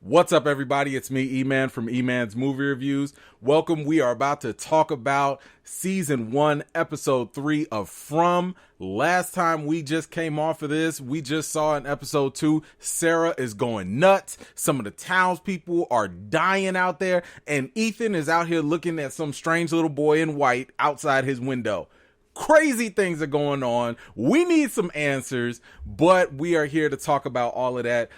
What's up, everybody? It's me, E-Man from E-Man's Movie Reviews. Welcome. We are about to talk about Season 1, Episode 3 of From. Last time we just came off of this, we just saw in Episode 2, Sarah is going nuts. Some of the townspeople are dying out there, and Ethan is out here looking at some strange little boy in white outside his window. Crazy things are going on. We need some answers, but we are here to talk about all of that.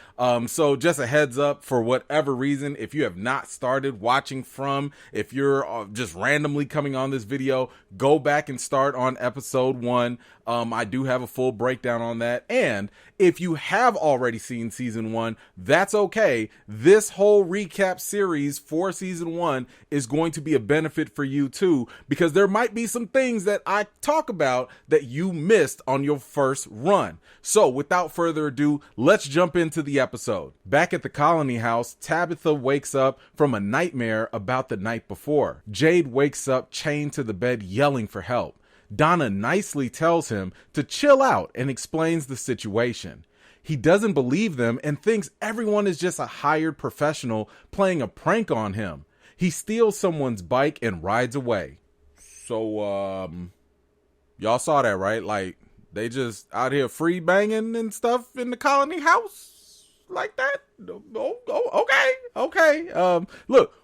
So just a heads up, for whatever reason, if you have not started watching From, if you're just randomly coming on this video, go back and start on episode 1. I do have a full breakdown on that. And if you have already seen season 1, that's okay. This whole recap series for season 1 is going to be a benefit for you too, because there might be some things that I talk about that you missed on your first run. So without further ado, let's jump into the episode. Back at the colony house, Tabitha wakes up from a nightmare about the night before. Jade wakes up chained to the bed yelling for help. Donna nicely tells him to chill out and explains the situation. He doesn't believe them and thinks everyone is just a hired professional playing a prank on him. He steals someone's bike and rides away. So, y'all saw that, right? Like, they just out here free banging and stuff in the colony house like that? Okay. Look,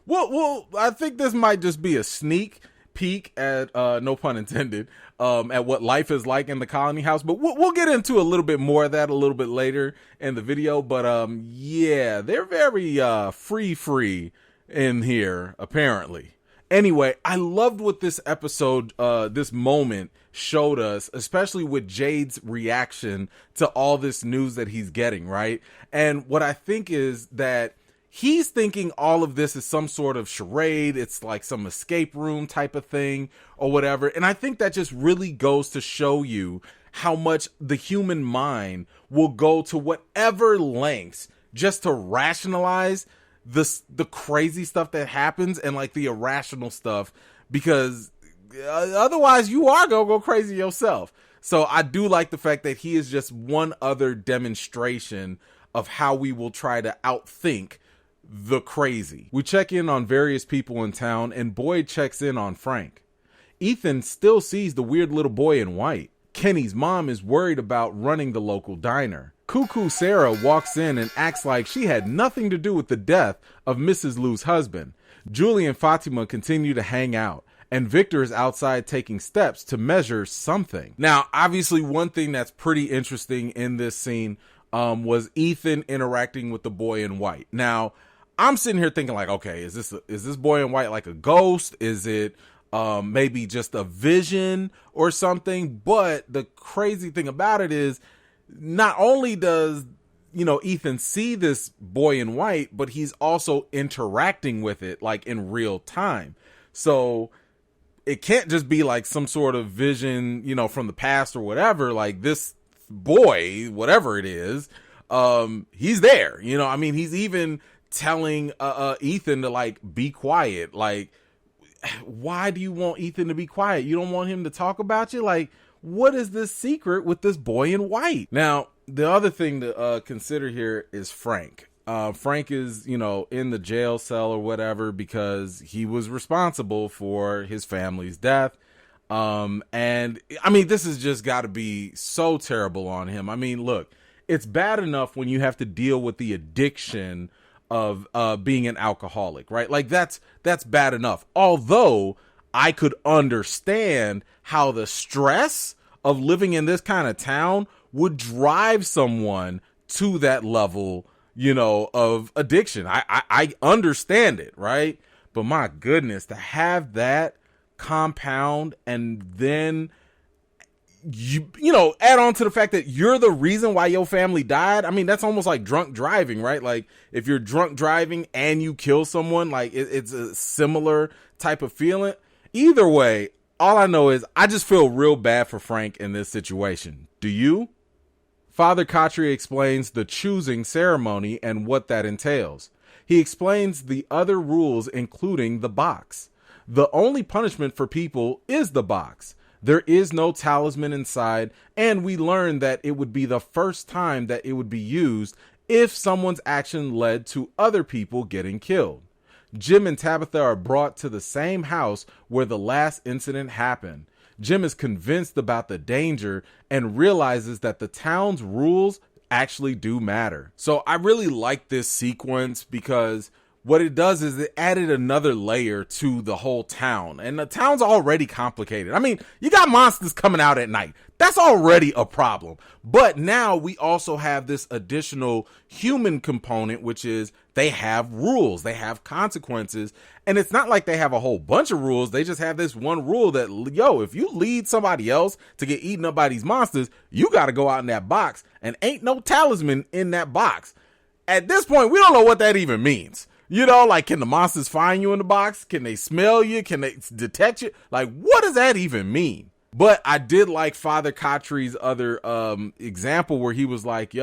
I think this might just be a sneak peek at no pun intended at what life is like in the colony house, but we'll get into a little bit more of that a little bit later in the video. But yeah, they're very free in here apparently. Anyway, I loved what this episode, this moment showed us, especially with Jade's reaction to all this news that he's getting, right? And what I think is that he's thinking all of this is some sort of charade. It's like some escape room type of thing or whatever. And I think that just really goes to show you how much the human mind will go to whatever lengths just to rationalize the crazy stuff that happens and like the irrational stuff, because otherwise you are gonna go crazy yourself. So I do like the fact that he is just one other demonstration of how we will try to outthink the crazy. We check in on various people in town, and Boyd checks in on Frank. Ethan still sees the weird little boy in white. Kenny's mom is worried about running the local diner. Cuckoo Sarah walks in and acts like she had nothing to do with the death of Mrs. Lou's husband. Julie and Fatima continue to hang out, and Victor is outside taking steps to measure something. Now, obviously, one thing that's pretty interesting in this scene was Ethan interacting with the boy in white. Now, I'm sitting here thinking like, okay, is this boy in white like a ghost? Is it maybe just a vision or something? But the crazy thing about it is, not only does, Ethan see this boy in white, but he's also interacting with it like in real time. So it can't just be like some sort of vision, from the past or whatever. Like this boy, whatever it is, he's there. He's even telling Ethan to like be quiet. Like, why do you want Ethan to be quiet? You don't want him to talk about you? Like, what is this secret with this boy in white? Now, the other thing to consider here is Frank. Frank is, in the jail cell or whatever because he was responsible for his family's death. And this has just got to be so terrible on him. Look, it's bad enough when you have to deal with the addiction of being an alcoholic, right? Like that's bad enough. Although I could understand how the stress of living in this kind of town would drive someone to that level, of addiction. I understand it, right? But my goodness, to have that compound and then add on to the fact that you're the reason why your family died. That's almost like drunk driving, right? Like if you're drunk driving and you kill someone, like it's a similar type of feeling. Either way, all I know is I just feel real bad for Frank in this situation. Do you? Father Khatri explains the choosing ceremony and what that entails. He explains the other rules, including the box. The only punishment for people is the box. There is no talisman inside, and we learn that it would be the first time that it would be used if someone's action led to other people getting killed. Jim and Tabitha are brought to the same house where the last incident happened. Jim is convinced about the danger and realizes that the town's rules actually do matter. So I really like this sequence because what it does is it added another layer to the whole town. And the town's already complicated. I mean, you got monsters coming out at night. That's already a problem. But now we also have this additional human component, which is they have rules, they have consequences. And it's not like they have a whole bunch of rules. They just have this one rule that, if you lead somebody else to get eaten up by these monsters, you got to go out in that box and ain't no talisman in that box. At this point, we don't know what that even means. Can the monsters find you in the box? Can they smell you? Can they detect you? What does that even mean? But I did like Father Kotry's other example where he was like,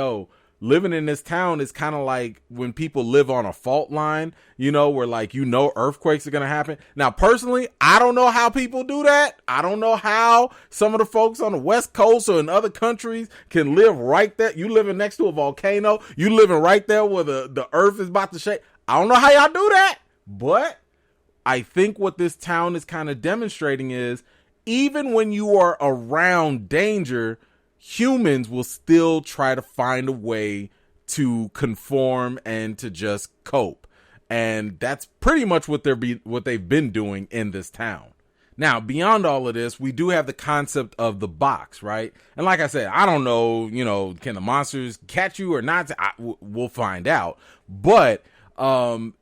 living in this town is kind of like when people live on a fault line, where earthquakes are going to happen. Now, personally, I don't know how people do that. I don't know how some of the folks on the West Coast or in other countries can live right there. You living next to a volcano. You living right there where the earth is about to shake. I don't know how y'all do that, but I think what this town is kind of demonstrating is even when you are around danger, humans will still try to find a way to conform and to just cope. And that's pretty much what they've been doing in this town. Now, beyond all of this, we do have the concept of the box, right? And like I said, I don't know, can the monsters catch you or not? We'll find out. But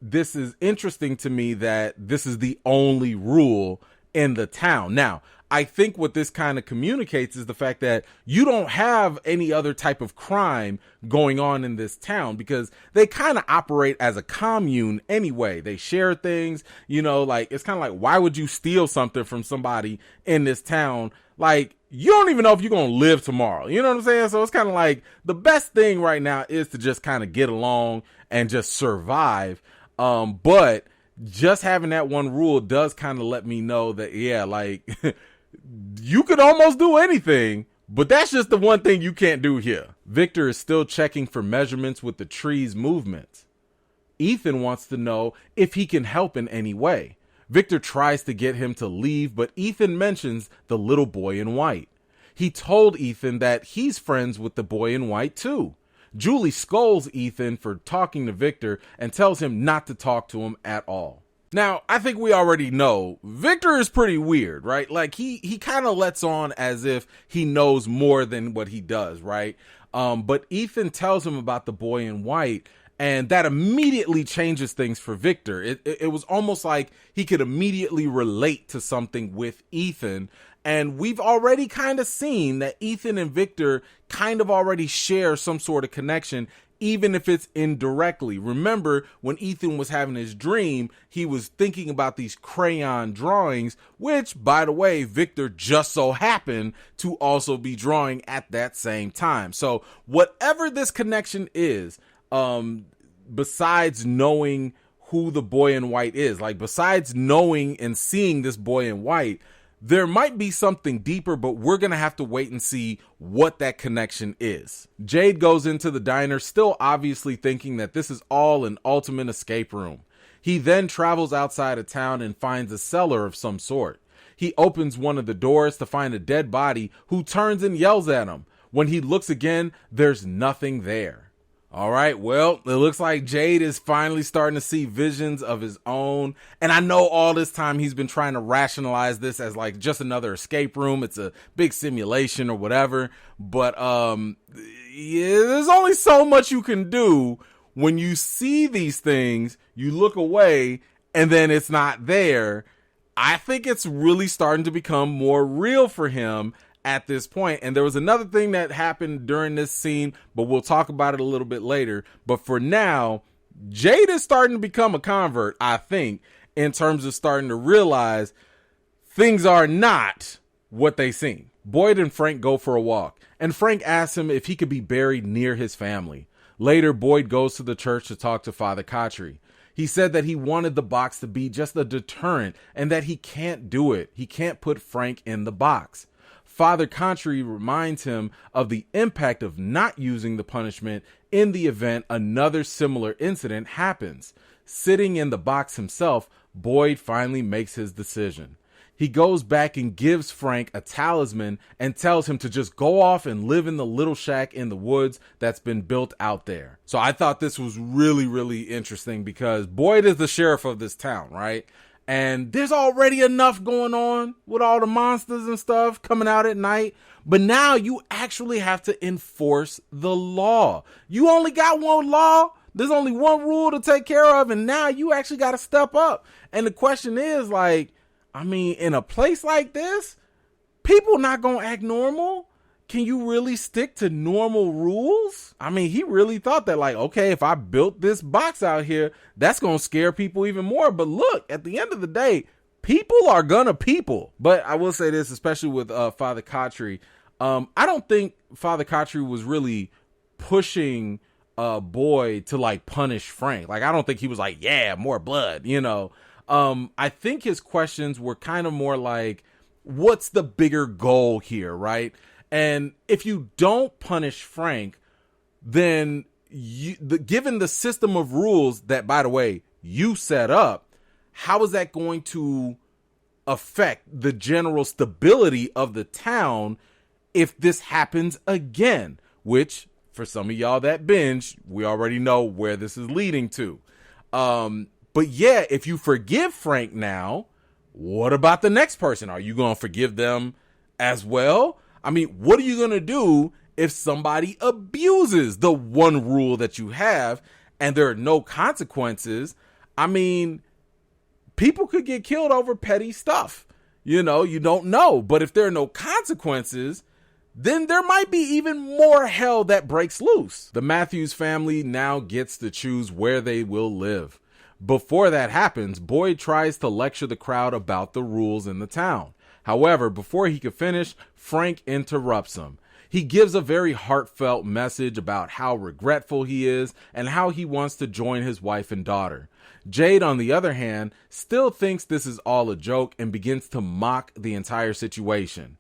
this is interesting to me that this is the only rule in the town. Now, I think what this kind of communicates is the fact that you don't have any other type of crime going on in this town because they kind of operate as a commune anyway. They share things, it's kind of like, why would you steal something from somebody in this town? You don't even know if you're going to live tomorrow. You know what I'm saying? So it's kind of like the best thing right now is to just kind of get along and just survive. But just having that one rule does kind of let me know that, you could almost do anything, but that's just the one thing you can't do here. Victor is still checking for measurements with the tree's movements. Ethan wants to know if he can help in any way. Victor tries to get him to leave, but Ethan mentions the little boy in white. He told Ethan that he's friends with the boy in white too. Julie scolds Ethan for talking to Victor and tells him not to talk to him at all. Now, I think we already know Victor is pretty weird, right? He kind of lets on as if he knows more than what he does, right? But Ethan tells him about the boy in white, and that immediately changes things for Victor. It was almost like he could immediately relate to something with Ethan. And we've already kind of seen that Ethan and Victor kind of already share some sort of connection, even if it's indirectly. Remember, when Ethan was having his dream, he was thinking about these crayon drawings, which, by the way, Victor just so happened to also be drawing at that same time. So whatever this connection is, besides knowing who the boy in white is, besides knowing and seeing this boy in white, there might be something deeper, but we're going to have to wait and see what that connection is. Jade goes into the diner, still obviously thinking that this is all an ultimate escape room. He then travels outside of town and finds a cellar of some sort. He opens one of the doors to find a dead body who turns and yells at him. When he looks again, there's nothing there. All right, well, it looks like Jade is finally starting to see visions of his own. And I know all this time he's been trying to rationalize this as just another escape room. It's a big simulation or whatever. But there's only so much you can do when you see these things, you look away, and then it's not there. I think it's really starting to become more real for him at this point. And there was another thing that happened during this scene, but we'll talk about it a little bit later. But for now, Jade is starting to become a convert, I think, in terms of starting to realize things are not what they seem. Boyd and Frank go for a walk, and Frank asks him if he could be buried near his family. Later, Boyd goes to the church to talk to Father Kotry. He said that he wanted the box to be just a deterrent and that he can't do it. He can't put Frank in the box. Father Contry reminds him of the impact of not using the punishment in the event another similar incident happens. Sitting in the box himself, Boyd finally makes his decision. He goes back and gives Frank a talisman and tells him to just go off and live in the little shack in the woods that's been built out there. So I thought this was really, really interesting because Boyd is the sheriff of this town, right? And there's already enough going on with all the monsters and stuff coming out at night. But now you actually have to enforce the law. You only got one law. There's only one rule to take care of. And now you actually got to step up. And the question is, like, I mean, in a place like this, people not going to act normal. Can you really stick to normal rules? I mean, he really thought that, like, okay, if I built this box out here, that's going to scare people even more. But look, at the end of the day, people are gonna people. But I will say this, especially with Father Cottry, I don't think Father Cottry was really pushing Boyd to like punish Frank. Like, I don't think he was like, yeah, more blood, you know. I think his questions were kind of more like, what's the bigger goal here, right? And if you don't punish Frank, then given the system of rules that, by the way, you set up, how is that going to affect the general stability of the town if this happens again? Which, for some of y'all that binge, we already know where this is leading to. But yeah, if you forgive Frank now, what about the next person? Are you going to forgive them as well? I mean, what are you going to do if somebody abuses the one rule that you have and there are no consequences? I mean, people could get killed over petty stuff. You know, you don't know. But if there are no consequences, then there might be even more hell that breaks loose. The Matthews family now gets to choose where they will live. Before that happens, Boyd tries to lecture the crowd about the rules in the town. However, before he could finish, Frank interrupts him. He gives a very heartfelt message about how regretful he is and how he wants to join his wife and daughter. Jade, on the other hand, still thinks this is all a joke and begins to mock the entire situation.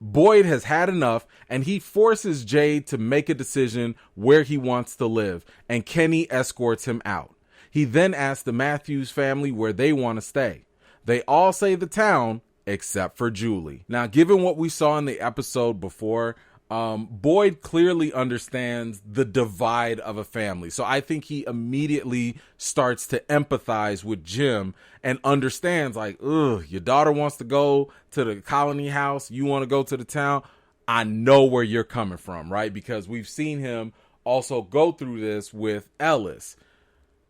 Boyd has had enough, and he forces Jade to make a decision where he wants to live, and Kenny escorts him out. He then asks the Matthews family where they want to stay. They all say the town, except for Julie. Now, given what we saw in the episode before, Boyd clearly understands the divide of a family. So I think he immediately starts to empathize with Jim and understands, like, ugh, your daughter wants to go to the colony house. You want to go to the town. I know where you're coming from, right? Because we've seen him also go through this with Ellis.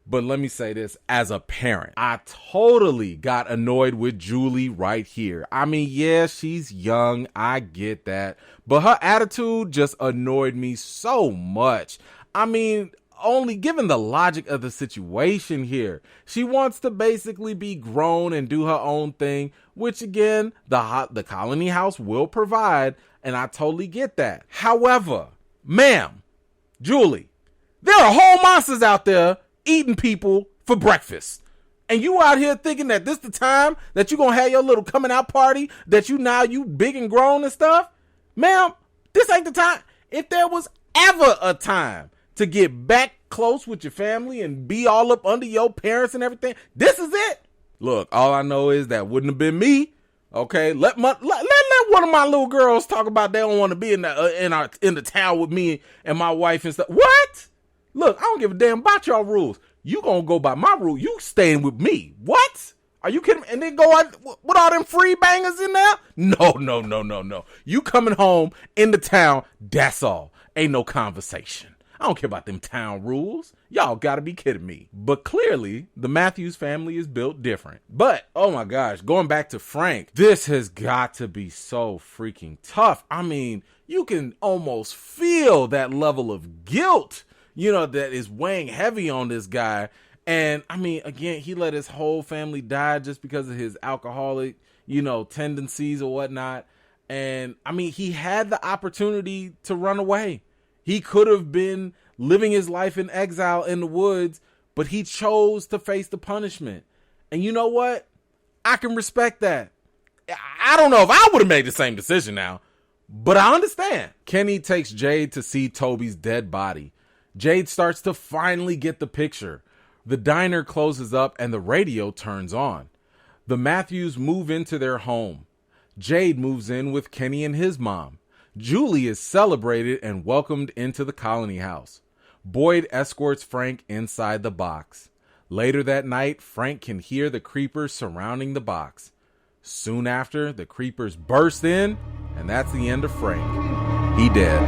But let me say this, as a parent, I totally got annoyed with Julie right here. I mean, yeah, she's young. I get that. But her attitude just annoyed me so much. I mean, only given the logic of the situation here, she wants to basically be grown and do her own thing, which again, the colony house will provide. And I totally get that. However, ma'am, Julie, there are whole monsters out there eating people for breakfast. And you out here thinking that this the time that you gonna have your little coming out party, that you big and grown and stuff? Ma'am, this ain't the time. If there was ever a time to get back close with your family and be all up under your parents and everything, this is it. Look, all I know is that wouldn't have been me. Okay, let one of my little girls talk about they don't want to be in the town with me and my wife and stuff. What? Look, I don't give a damn about y'all rules. You gonna go by my rule. You staying with me. What? Are you kidding me? And then go out with all them free bangers in there? No. You coming home in the town, that's all. Ain't no conversation. I don't care about them town rules. Y'all gotta be kidding me. But clearly, the Matthews family is built different. But, oh my gosh, going back to Frank, this has got to be so freaking tough. I mean, you can almost feel that level of guilt, you know, that is weighing heavy on this guy. And I mean, again, he let his whole family die just because of his alcoholic, you know, tendencies or whatnot. And I mean, he had the opportunity to run away. He could have been living his life in exile in the woods, but he chose to face the punishment. And you know what? I can respect that. I don't know if I would have made the same decision now, but I understand. Kenny takes Jade to see Toby's dead body. Jade starts to finally get the picture. The diner closes up and the radio turns on. The Matthews move into their home. Jade moves in with Kenny and his mom. Julie is celebrated and welcomed into the colony house. Boyd escorts Frank inside the box. Later that night, Frank can hear the creepers surrounding the box. Soon after, the creepers burst in, and that's the end of Frank. He dead. And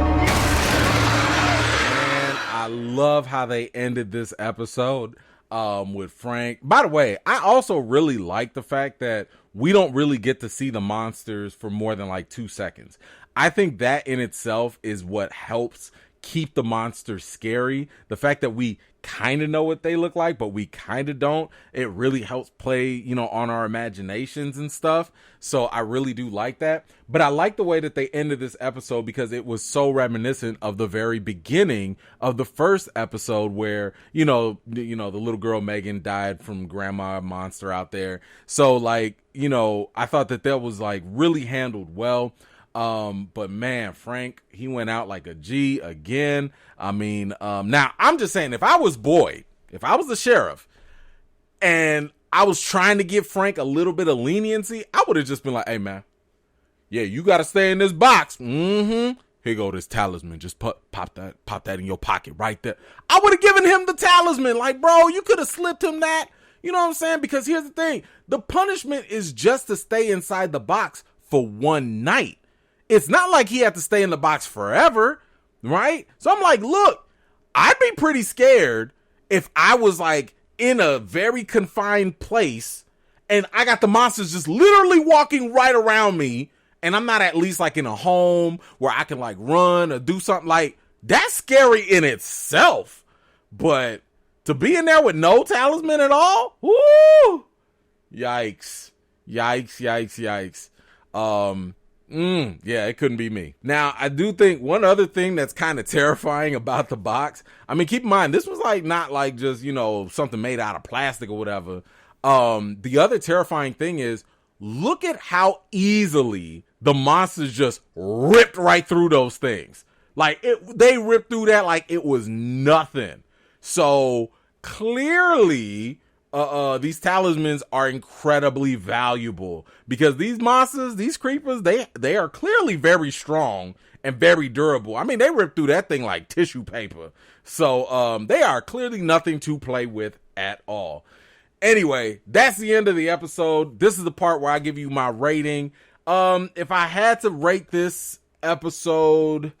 I love how they ended this episode with Frank. By the way, I also really like the fact that we don't really get to see the monsters for more than like 2 seconds. I think that in itself is what helps keep the monsters scary. The fact that we kind of know what they look like, but we kind of don't. It really helps play, on our imaginations and stuff. So I really do like that. But I like the way that they ended this episode because it was so reminiscent of the very beginning of the first episode where, the little girl Megan died from Grandma Monster out there. So I thought that was like really handled well. But man, Frank, he went out like a G again. I mean, now I'm just saying, if I was Boyd, if I was the sheriff and I was trying to give Frank a little bit of leniency, I would have just been like, hey man, yeah, you got to stay in this box. Here go this talisman. Just pop that in your pocket right there. I would have given him the talisman. Like, bro, you could have slipped him that. You know what I'm saying? Because here's the thing. The punishment is just to stay inside the box for one night. It's not like he had to stay in the box forever, right? So I'm like, look, I'd be pretty scared if I was like in a very confined place and I got the monsters just literally walking right around me and I'm not at least like in a home where I can like run or do something. Like, that's scary in itself. But to be in there with no talisman at all, whoo, yikes. Yeah, it couldn't be me. Now, I do think one other thing that's kind of terrifying about the box, I mean, keep in mind, this was like not like just, something made out of plastic or whatever. The other terrifying thing is, look at how easily the monsters just ripped right through those things. Like, they ripped through that like it was nothing. So, clearly, these talismans are incredibly valuable because these monsters, these creepers, they are clearly very strong and very durable. I mean, they ripped through that thing like tissue paper. So, they are clearly nothing to play with at all. Anyway, that's the end of the episode. This is the part where I give you my rating. If I had to rate this episode,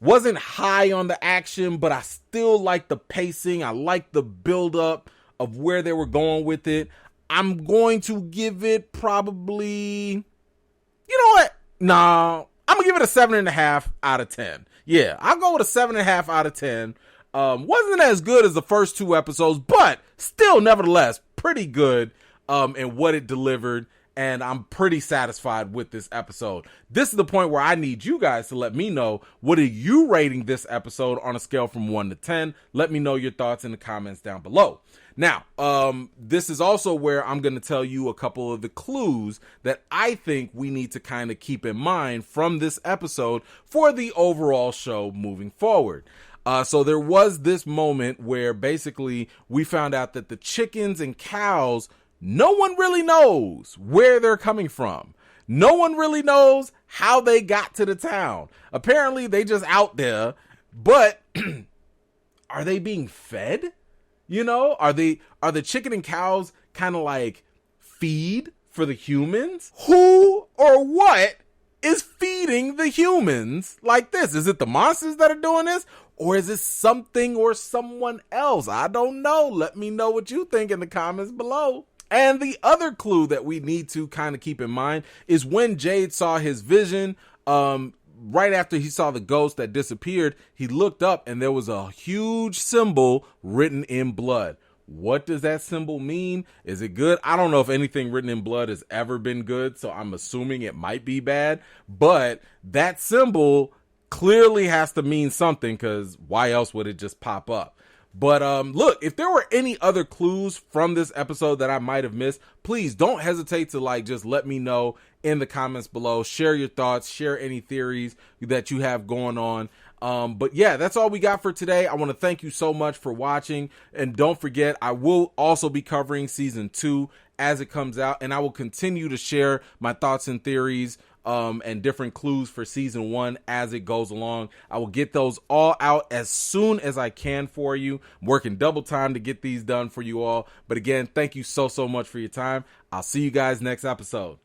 wasn't high on the action, but I still like the pacing. I like the build up of where they were going with it. I'm going to give it probably, you know what? Nah, I'm gonna give it a 7.5 out of 10. Yeah, I'll go with a 7.5 out of 10. Wasn't as good as the first 2 episodes, but still nevertheless pretty good in what it delivered. And I'm pretty satisfied with this episode. This is the point where I need you guys to let me know, what are you rating this episode on a scale from 1 to 10? Let me know your thoughts in the comments down below. Now, this is also where I'm going to tell you a couple of the clues that I think we need to kind of keep in mind from this episode for the overall show moving forward. So there was this moment where basically we found out that the chickens and cows, no one really knows where they're coming from. No one really knows how they got to the town. Apparently they just out there, but are they being fed? Are the chicken and cows kind of like feed for the humans? Who or what is feeding the humans like this? Is it the monsters that are doing this? Or is it something or someone else? I don't know. Let me know what you think in the comments below. And the other clue that we need to kind of keep in mind is when Jade saw his vision, right after he saw the ghost that disappeared, he looked up and there was a huge symbol written in blood. What does that symbol mean? Is it good? I don't know if anything written in blood has ever been good, so I'm assuming it might be bad. But that symbol clearly has to mean something, because why else would it just pop up? But look, if there were any other clues from this episode that I might have missed, please don't hesitate to like just let me know in the comments below. Share your thoughts, share any theories that you have going on. But yeah, that's all we got for today. I want to thank you so much for watching, and don't forget, I will also be covering season 2 as it comes out, and I will continue to share my thoughts and theories and different clues for season 1 as it goes along. I will get those all out as soon as I can for you. I'm working double time to get these done for you all. But again, thank you so much for your time. I'll see you guys next episode.